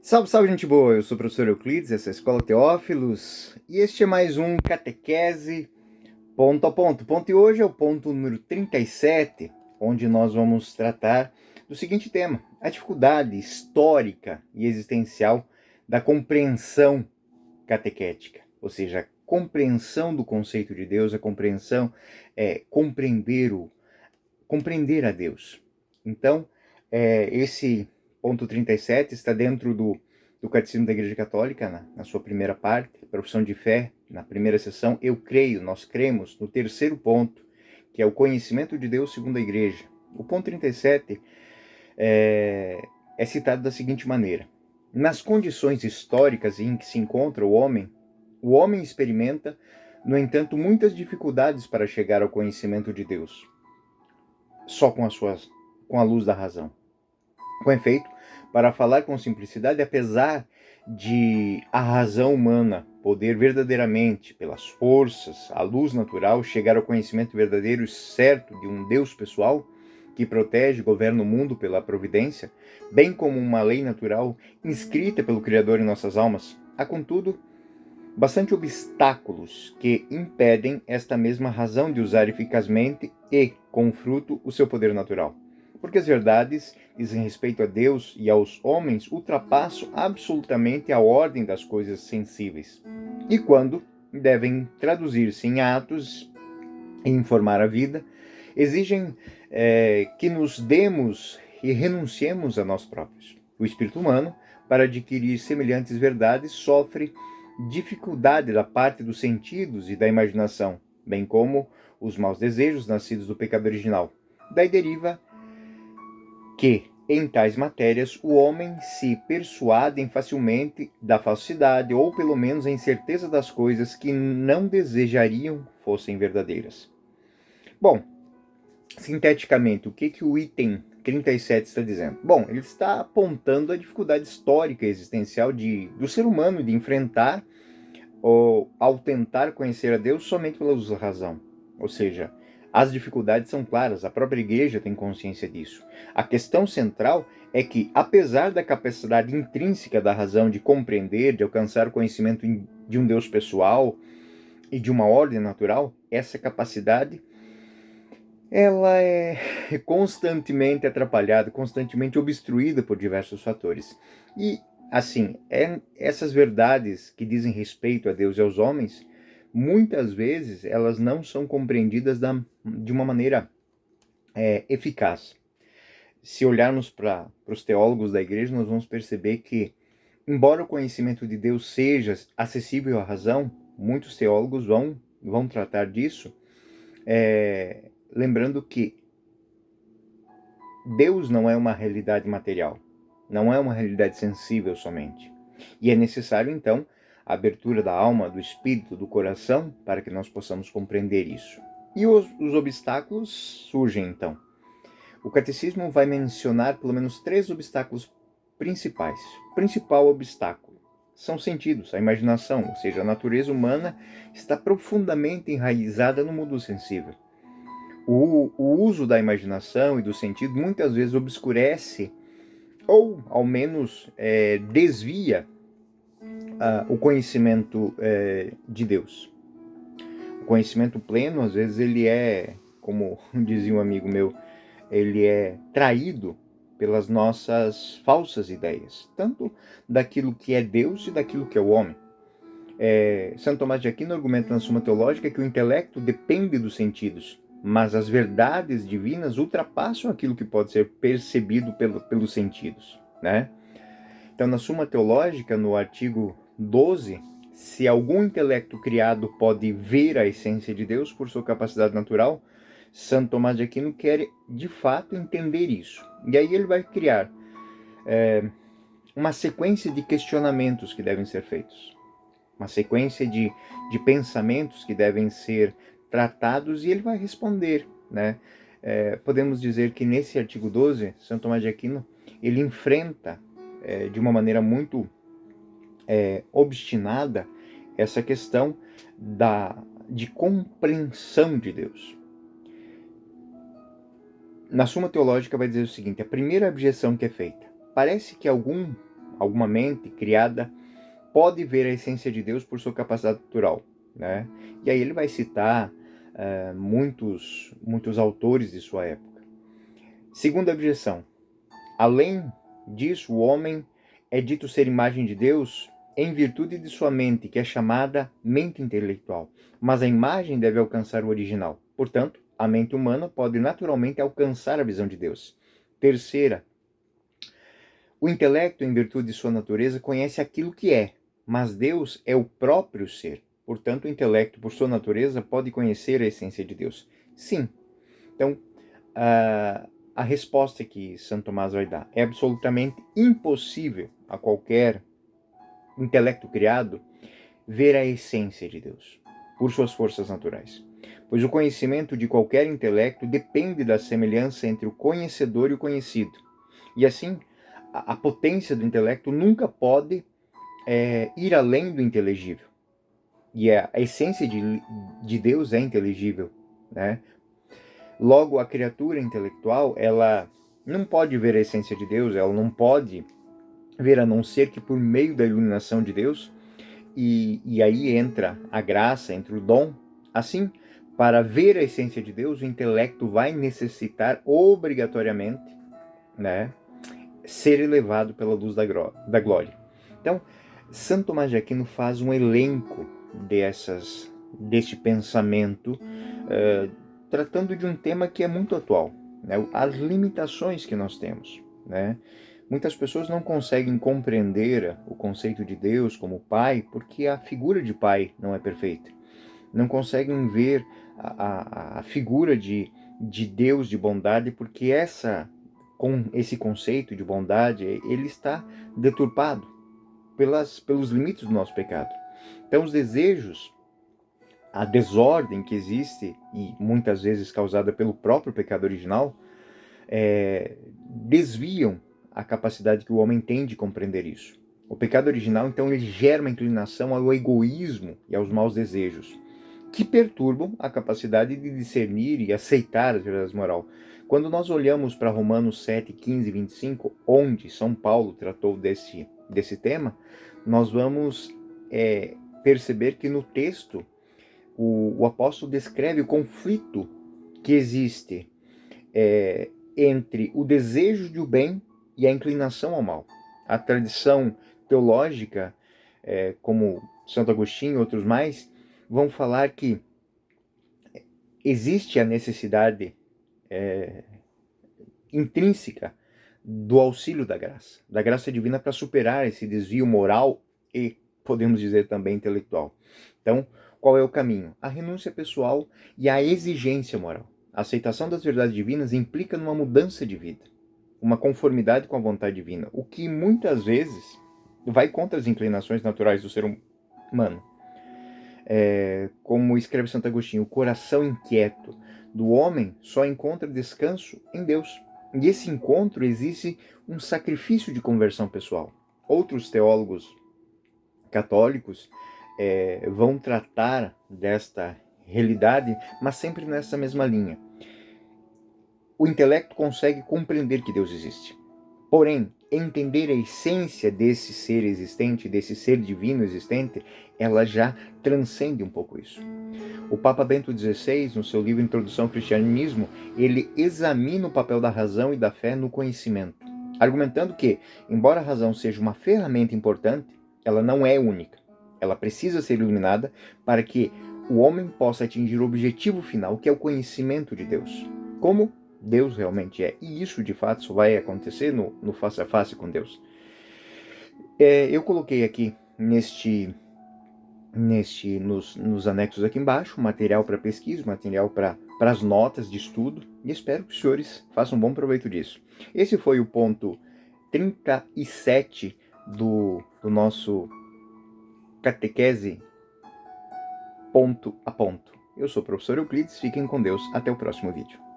Salve, salve, gente boa! Eu sou o professor Euclides, essa é a Escola Teófilos, e este é mais um Catequese Ponto a Ponto. E hoje é o ponto número 37, onde nós vamos tratar do seguinte tema: a dificuldade histórica e existencial da compreensão catequética, ou seja, a compreensão do conceito de Deus, a compreensão compreender a Deus. Então, esse ponto 37 está dentro do Catecismo da Igreja Católica, na sua primeira parte, profissão de fé, na primeira seção, eu creio, nós cremos, no terceiro ponto, que é o conhecimento de Deus segundo a Igreja. O ponto 37 é citado da seguinte maneira: nas condições históricas em que se encontra o homem experimenta, no entanto, muitas dificuldades para chegar ao conhecimento de Deus, só com a luz da razão. Com efeito, para falar com simplicidade, apesar de a razão humana poder verdadeiramente, pelas forças, a luz natural, chegar ao conhecimento verdadeiro e certo de um Deus pessoal, que protege e governa o mundo pela providência, bem como uma lei natural inscrita pelo Criador em nossas almas, há, contudo, bastante obstáculos que impedem esta mesma razão de usar eficazmente e, com fruto, o seu poder natural. Porque as verdades dizem respeito a Deus e aos homens ultrapassam absolutamente a ordem das coisas sensíveis. E quando devem traduzir-se em atos e informar a vida, exigem que nos demos e renunciemos a nós próprios. O espírito humano, para adquirir semelhantes verdades, sofre dificuldade da parte dos sentidos e da imaginação, bem como os maus desejos nascidos do pecado original. Daí deriva que, em tais matérias, o homem se persuadem facilmente da falsidade, ou pelo menos a incerteza das coisas que não desejariam fossem verdadeiras. Bom, sinteticamente, o que o item 37 está dizendo? Bom, ele está apontando a dificuldade histórica e existencial do ser humano de enfrentar, ou ao tentar conhecer a Deus somente pela luz da razão. Ou seja, as dificuldades são claras, a própria igreja tem consciência disso. A questão central é que, apesar da capacidade intrínseca da razão de compreender, de alcançar o conhecimento de um Deus pessoal e de uma ordem natural, essa capacidade ela é constantemente atrapalhada, constantemente obstruída por diversos fatores. E, assim, essas verdades que dizem respeito a Deus e aos homens, muitas vezes elas não são compreendidas de uma maneira eficaz. Se olharmos para os teólogos da igreja, nós vamos perceber que, embora o conhecimento de Deus seja acessível à razão, muitos teólogos vão tratar disso, lembrando que Deus não é uma realidade material, não é uma realidade sensível somente. E é necessário, então, a abertura da alma, do espírito, do coração, para que nós possamos compreender isso. E os obstáculos surgem, então. O catecismo vai mencionar pelo menos 3 obstáculos principais. O principal obstáculo são os sentidos, a imaginação, ou seja, a natureza humana está profundamente enraizada no mundo sensível. O uso da imaginação e do sentido muitas vezes obscurece ou, ao menos, desvia o conhecimento de Deus. O conhecimento pleno, às vezes, ele como dizia um amigo meu, ele é traído pelas nossas falsas ideias, tanto daquilo que é Deus e daquilo que é o homem. Santo Tomás de Aquino argumenta na Suma Teológica que o intelecto depende dos sentidos, mas as verdades divinas ultrapassam aquilo que pode ser percebido pelos sentidos, né? Então, na Suma Teológica, no artigo 12, se algum intelecto criado pode ver a essência de Deus por sua capacidade natural, Santo Tomás de Aquino quer, de fato, entender isso. E aí ele vai criar uma sequência de questionamentos que devem ser feitos, uma sequência de pensamentos que devem ser tratados, e ele vai responder, né? Podemos dizer que nesse artigo 12, Santo Tomás de Aquino, ele enfrenta de uma maneira muito obstinada essa questão de compreensão de Deus. Na Suma Teológica vai dizer o seguinte: a primeira objeção que é feita: parece que algum alguma mente criada pode ver a essência de Deus por sua capacidade natural, né? E aí ele vai citar muitos autores de sua época. Segunda objeção: além disso, o homem é dito ser imagem de Deus em virtude de sua mente, que é chamada mente intelectual. Mas a imagem deve alcançar o original. Portanto, a mente humana pode naturalmente alcançar a visão de Deus. Terceira, o intelecto, em virtude de sua natureza, conhece aquilo que é, mas Deus é o próprio ser. Portanto, o intelecto, por sua natureza, pode conhecer a essência de Deus. Sim. Então, a resposta que Santo Tomás vai dar é absolutamente impossível a qualquer intelecto criado ver a essência de Deus por suas forças naturais, pois o conhecimento de qualquer intelecto depende da semelhança entre o conhecedor e o conhecido. E assim, a potência do intelecto nunca pode ir além do inteligível. E a essência de Deus é inteligível, né? Logo, a criatura intelectual, ela não pode ver a essência de Deus, ela não pode ver a não ser que por meio da iluminação de Deus, e aí entra a graça, entra o dom. Assim, para ver a essência de Deus, o intelecto vai necessitar obrigatoriamente, né, ser elevado pela luz da glória. Então, Santo Tomás de Aquino faz um elenco deste pensamento, tratando de um tema que é muito atual, né, as limitações que nós temos, né? Muitas pessoas não conseguem compreender o conceito de Deus como Pai porque a figura de Pai não é perfeita. Não conseguem ver a figura de Deus de bondade porque com esse conceito de bondade, ele está deturpado pelos limites do nosso pecado. Então, os desejos, a desordem que existe, e muitas vezes causada pelo próprio pecado original, desviam a capacidade que o homem tem de compreender isso. O pecado original, então, ele gera uma inclinação ao egoísmo e aos maus desejos, que perturbam a capacidade de discernir e aceitar as verdades morais. Quando nós olhamos para Romanos 7, 15 e 25, onde São Paulo tratou desse tema, nós vamos perceber que no texto o apóstolo descreve o conflito que existe entre o desejo de o bem e a inclinação ao mal. A tradição teológica, como Santo Agostinho e outros mais, vão falar que existe a necessidade intrínseca do auxílio da graça divina para superar esse desvio moral e, podemos dizer, também intelectual. Então, qual é o caminho? A renúncia pessoal e a exigência moral. A aceitação das verdades divinas implica numa mudança de vida, uma conformidade com a vontade divina, o que muitas vezes vai contra as inclinações naturais do ser humano. Como escreve Santo Agostinho, o coração inquieto do homem só encontra descanso em Deus. E esse encontro exige um sacrifício de conversão pessoal. Outros teólogos católicos vão tratar desta realidade, mas sempre nessa mesma linha. O intelecto consegue compreender que Deus existe. Porém, entender a essência desse ser existente, desse ser divino existente, ela já transcende um pouco isso. O Papa Bento XVI, no seu livro Introdução ao Cristianismo, ele examina o papel da razão e da fé no conhecimento, argumentando que, embora a razão seja uma ferramenta importante, ela não é única. Ela precisa ser iluminada para que o homem possa atingir o objetivo final, que é o conhecimento de Deus. Como Deus realmente é. E isso, de fato, só vai acontecer no face a face com Deus. Eu coloquei aqui nos anexos aqui embaixo, material para pesquisa, material para as notas de estudo, e espero que os senhores façam um bom proveito disso. Esse foi o ponto 37 do nosso catequese ponto a ponto. Eu sou o professor Euclides, fiquem com Deus, até o próximo vídeo.